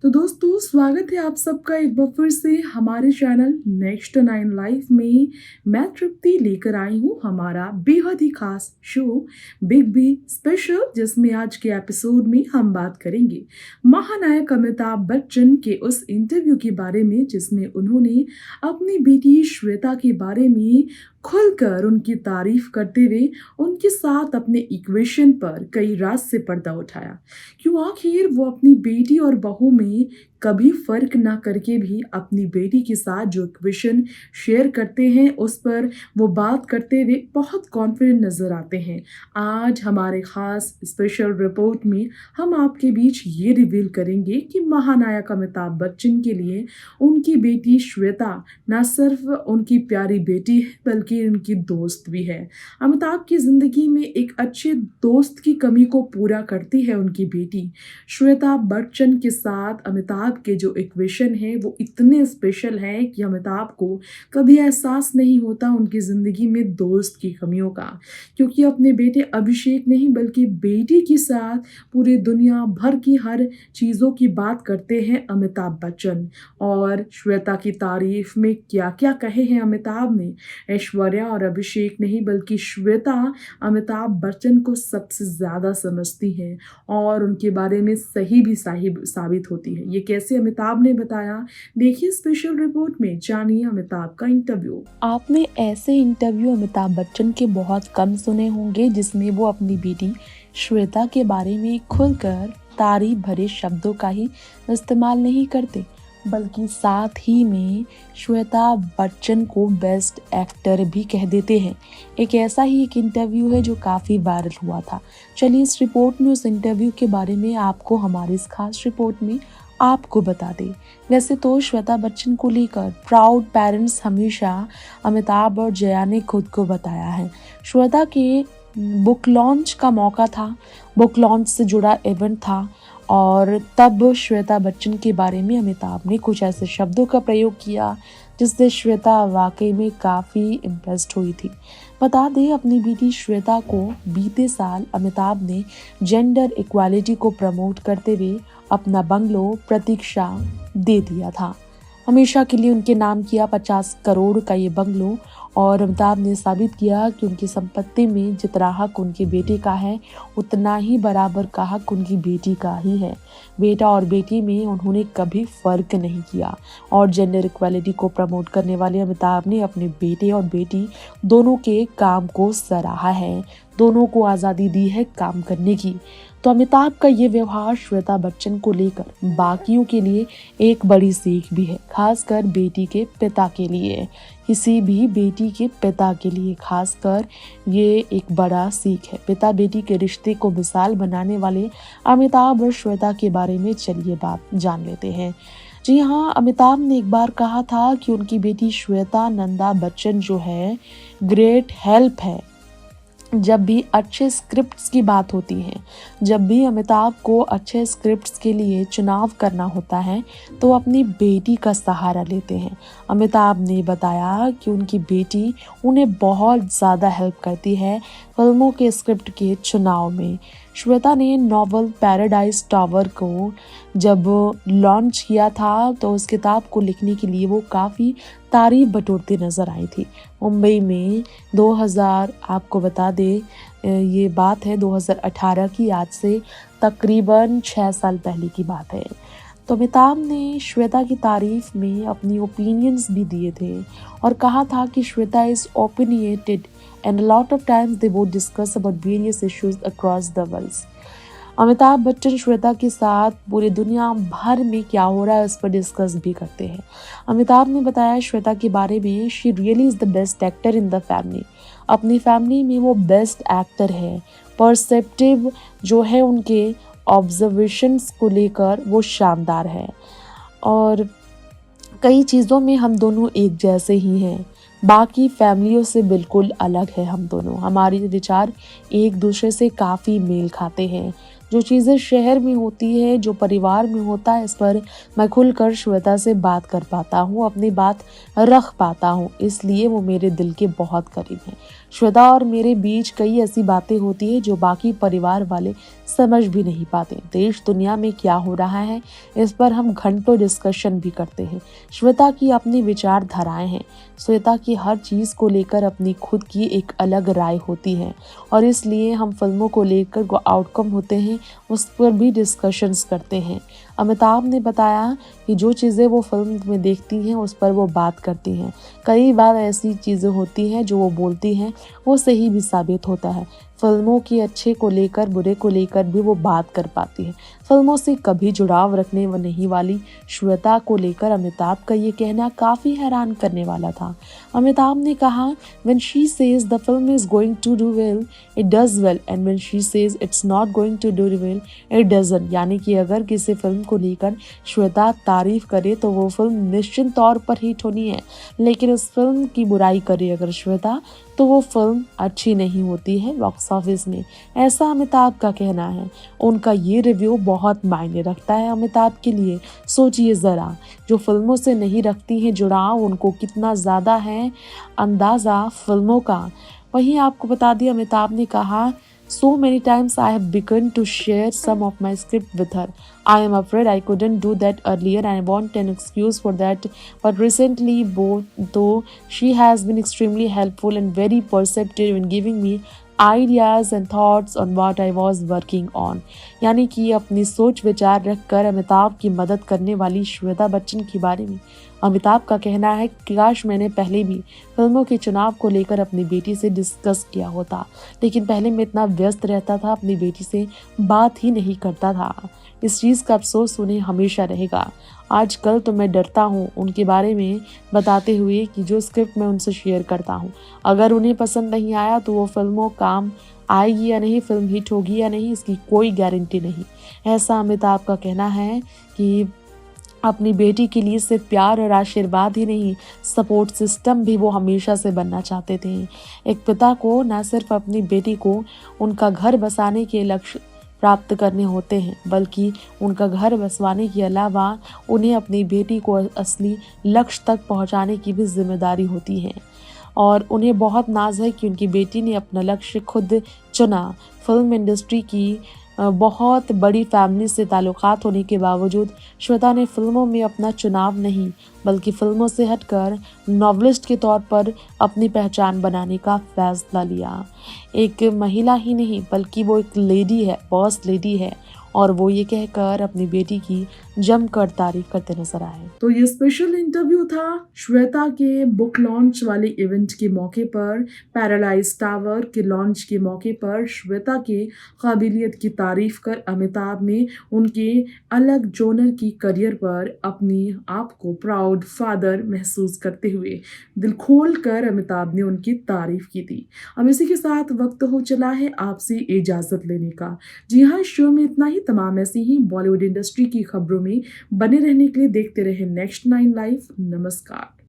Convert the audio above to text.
तो दोस्तों स्वागत है आप सबका एक बार फिर से हमारे चैनल नेक्स्ट 9 लाइफ में। मैं तृप्ति लेकर आई हूँ हमारा बेहद ही खास शो बिग बी स्पेशल, जिसमें आज के एपिसोड में हम बात करेंगे महानायक अमिताभ बच्चन के उस इंटरव्यू के बारे में जिसमें उन्होंने अपनी बेटी श्वेता के बारे में खुलकर उनकी तारीफ करते हुए उनके साथ अपने इक्वेशन पर कई रात से पर्दा उठाया। क्यों आखिर वो अपनी बेटी और बहू में कभी फर्क ना करके भी अपनी बेटी के साथ जो इक्वेशन शेयर करते हैं उस पर वो बात करते हुए बहुत कॉन्फिडेंट नजर आते हैं। आज हमारे खास स्पेशल रिपोर्ट में हम आपके बीच ये रिवील करेंगे कि महानायक अमिताभ बच्चन के लिए उनकी बेटी श्वेता न सिर्फ उनकी प्यारी बेटी है बल्कि उनकी दोस्त भी है। अमिताभ की जिंदगी में एक अच्छे दोस्त की कमी को पूरा करती है उनकी बेटी श्वेता बच्चन के साथ। अमिताभ के जो इक्वेशन है वो इतने स्पेशल है कि अमिताभ को कभी एहसास नहीं होता उनकी जिंदगी में दोस्त की कमियों का, क्योंकि अपने बेटे अभिषेक नहीं बल्कि बेटी के साथ पूरी दुनिया भर की हर चीज़ों की बात करते हैं अमिताभ बच्चन। और श्वेता की तारीफ में क्या क्या कहे हैं अमिताभ ने। ऐश्वर्या और अभिषेक नहीं बल्कि श्वेता अमिताभ बच्चन को सबसे ज़्यादा समझती हैं और उनके बारे में सही भी साबित होती है। ये कैसे अमिताभ ने बताया, देखिए स्पेशल रिपोर्ट में, जानिए अमिताभ का इंटरव्यू। आपने ऐसे इंटरव्यू अमिताभ बच्चन के बहुत कम सुने होंगे जिसमें वो अपनी बेटी श्वेता के बारे में खुलकर तारीफ भरे शब्दों का ही इस्तेमाल नहीं करते, बल्कि साथ ही में श्वेता बच्चन को बेस्ट एक्टर भी कह देते हैं। एक ऐसा ही एक इंटरव्यू है जो काफ़ी वायरल हुआ था। चलिए इस रिपोर्ट में उस इंटरव्यू के बारे में आपको हमारी इस खास रिपोर्ट में आपको बता दें। वैसे तो श्वेता बच्चन को लेकर प्राउड पेरेंट्स हमेशा अमिताभ और जया ने खुद को बताया है। श्वेता के बुक लॉन्च का मौका था, बुक लॉन्च से जुड़ा इवेंट था और तब श्वेता बच्चन के बारे में अमिताभ ने कुछ ऐसे शब्दों का प्रयोग किया जिससे श्वेता वाकई में काफ़ी इम्प्रेस्ड हुई थी। बता दें अपनी बेटी श्वेता को बीते साल अमिताभ ने जेंडर इक्वालिटी को प्रमोट करते हुए अपना बंगलो प्रतीक्षा दे दिया था। हमेशा के लिए उनके नाम किया 50 करोड़ का ये बंगलो, और अमिताभ ने साबित किया कि उनकी संपत्ति में जितना हक उनके बेटे का है उतना ही बराबर का हक उनकी बेटी का ही है। बेटा और बेटी में उन्होंने कभी फ़र्क नहीं किया और जेंडर इक्वालिटी को प्रमोट करने वाले अमिताभ ने अपने बेटे और बेटी दोनों के काम को सराहा है, दोनों को आज़ादी दी है काम करने की। तो अमिताभ का ये व्यवहार श्वेता बच्चन को लेकर बाकियों के लिए एक बड़ी सीख भी है, खासकर बेटी के पिता के लिए। किसी भी बेटी के पिता के लिए खासकर ये एक बड़ा सीख है। पिता बेटी के रिश्ते को मिसाल बनाने वाले अमिताभ और श्वेता के बारे में चलिए बात जान लेते हैं। जी हाँ, अमिताभ ने एक बार कहा था कि उनकी बेटी श्वेता नंदा बच्चन जो है ग्रेट हेल्प है। जब भी अच्छे स्क्रिप्ट्स की बात होती है, जब भी अमिताभ को अच्छे स्क्रिप्ट्स के लिए चुनाव करना होता है तो अपनी बेटी का सहारा लेते हैं। अमिताभ ने बताया कि उनकी बेटी उन्हें बहुत ज़्यादा हेल्प करती है फिल्मों के स्क्रिप्ट के चुनाव में। श्वेता ने नॉवल पैराडाइज टावर को जब लॉन्च किया था तो उस किताब को लिखने के लिए वो काफ़ी तारीफ बटोरती नज़र आई थी। मुंबई में 2000, आपको बता दे ये बात है 2018 की, आज से तकरीबन 6 साल पहले की बात है। तो अमिताभ ने श्वेता की तारीफ में अपनी ओपिनियंस भी दिए थे और कहा था कि Shweta is opinionated and a lot of times they both discuss about various issues across the world. Amitabh Bachchan Shweta के साथ पूरी दुनिया भर में क्या हो रहा है उस पर डिस्कस भी करते हैं। अमिताभ ने बताया श्वेता के बारे में, she really is the best actor in the family. अपनी फैमिली में वो बेस्ट एक्टर है। परसेप्टिव जो है उनके ऑब्जर्वेशंस को लेकर वो शानदार है और कई चीज़ों में हम दोनों एक जैसे ही हैं। बाकी फैमिलियों से बिल्कुल अलग है हम दोनों, हमारे विचार एक दूसरे से काफ़ी मेल खाते हैं। जो चीज़ें शहर में होती है, जो परिवार में होता है, इस पर मैं खुलकर श्वेता से बात कर पाता हूँ, अपनी बात रख पाता हूँ, इसलिए वो मेरे दिल के बहुत करीब हैं। श्वेता और मेरे बीच कई ऐसी बातें होती है जो बाकी परिवार वाले समझ भी नहीं पाते। देश दुनिया में क्या हो रहा है, इस पर हम घंटों डिस्कशन भी करते हैं। श्वेता की अपनी विचारधाराएं हैं। श्वेता की हर चीज़ को लेकर अपनी खुद की एक अलग राय होती है और इसलिए हम फिल्मों को लेकर जो आउटकम होते हैं उस पर भी डिस्कशंस करते हैं। अमिताभ ने बताया कि जो चीज़ें वो फिल्म में देखती हैं उस पर वो बात करती हैं। कई बार ऐसी चीज़ें होती हैं जो वो बोलती हैं वो सही भी साबित होता है। फिल्मों के अच्छे को लेकर बुरे को लेकर भी वो बात कर पाती है। फिल्मों से कभी जुड़ाव रखने नहीं वाली श्वेता को लेकर अमिताभ का ये कहना काफ़ी हैरान करने वाला था। अमिताभ ने कहा, when she says the film is going to do well, it does well, and when she says it's not going to do well, it doesn't। यानी कि अगर किसी फिल्म को लेकर श्वेता तारीफ करे तो वो फिल्म निश्चित तौर पर हिट होनी है, लेकिन उस फिल्म की बुराई करे अगर श्वेता तो वो फिल्म अच्छी नहीं होती है बॉक्स ऑफिस में। ऐसा अमिताभ का कहना है। उनका ये रिव्यू बहुत मायने रखता है अमिताभ के लिए। सोचिए ज़रा, जो फिल्मों से नहीं रखती हैं जुड़ाव, उनको कितना ज़्यादा है अंदाज़ा फिल्मों का। वहीं आपको बता दिया, अमिताभ ने कहा, So many times I have begun to share some of my script with her. I am afraid I couldn't do that earlier and I want an excuse for that. But recently, though she has been extremely helpful and very perceptive in giving me ideas and thoughts on what I was working on। यानी कि अपनी सोच विचार रखकर अमिताभ की मदद करने वाली श्वेता बच्चन के बारे में अमिताभ का कहना है कि काश मैंने पहले भी फिल्मों के चुनाव को लेकर अपनी बेटी से डिस्कस किया होता, लेकिन पहले मैं इतना व्यस्त रहता था, अपनी बेटी से बात ही नहीं करता था। इस चीज़ का अफसोस उन्हें हमेशा रहेगा। आजकल तो मैं डरता हूँ उनके बारे में बताते हुए कि जो स्क्रिप्ट मैं उनसे शेयर करता हूँ, अगर उन्हें पसंद नहीं आया तो वो फिल्मों काम आएगी या नहीं, फिल्म हिट होगी या नहीं, इसकी कोई गारंटी नहीं। ऐसा अमिताभ का कहना है कि अपनी बेटी के लिए सिर्फ प्यार और आशीर्वाद ही नहीं, सपोर्ट सिस्टम भी वो हमेशा से बनना चाहते थे। एक पिता को न सिर्फ अपनी बेटी को उनका घर बसाने के लक्ष्य प्राप्त करने होते हैं, बल्कि उनका घर बसवाने के अलावा उन्हें अपनी बेटी को असली लक्ष्य तक पहुंचाने की भी जिम्मेदारी होती है। और उन्हें बहुत नाज है कि उनकी बेटी ने अपना लक्ष्य खुद चुना। फिल्म इंडस्ट्री की बहुत बड़ी फैमिली से ताल्लुकात होने के बावजूद श्वेता ने फिल्मों में अपना चुनाव नहीं, बल्कि फिल्मों से हटकर नॉवलिस्ट के तौर पर अपनी पहचान बनाने का फैसला लिया। एक महिला ही नहीं, बल्कि वो एक लेडी है, बॉस लेडी है, और वो ये कहकर अपनी बेटी की जमकर तारीफ करते नजर आए। तो ये स्पेशल इंटरव्यू था श्वेता के बुक लॉन्च वाले इवेंट के मौके पर, पैराडाइज टावर के लॉन्च के मौके पर श्वेता के काबिलियत की तारीफ कर अमिताभ ने उनके अलग जोनर की करियर पर अपनी आप को प्राउड फादर महसूस करते हुए दिल खोल कर अमिताभ ने उनकी तारीफ की थी। अब इसी के साथ वक्त हो चला है आपसे इजाज़त लेने का। जी हाँ, शो में इतना ही। तमाम ऐसी ही बॉलीवुड इंडस्ट्री की खबरों में बने रहने के लिए देखते रहे नेक्स्ट 9 लाइव। नमस्कार।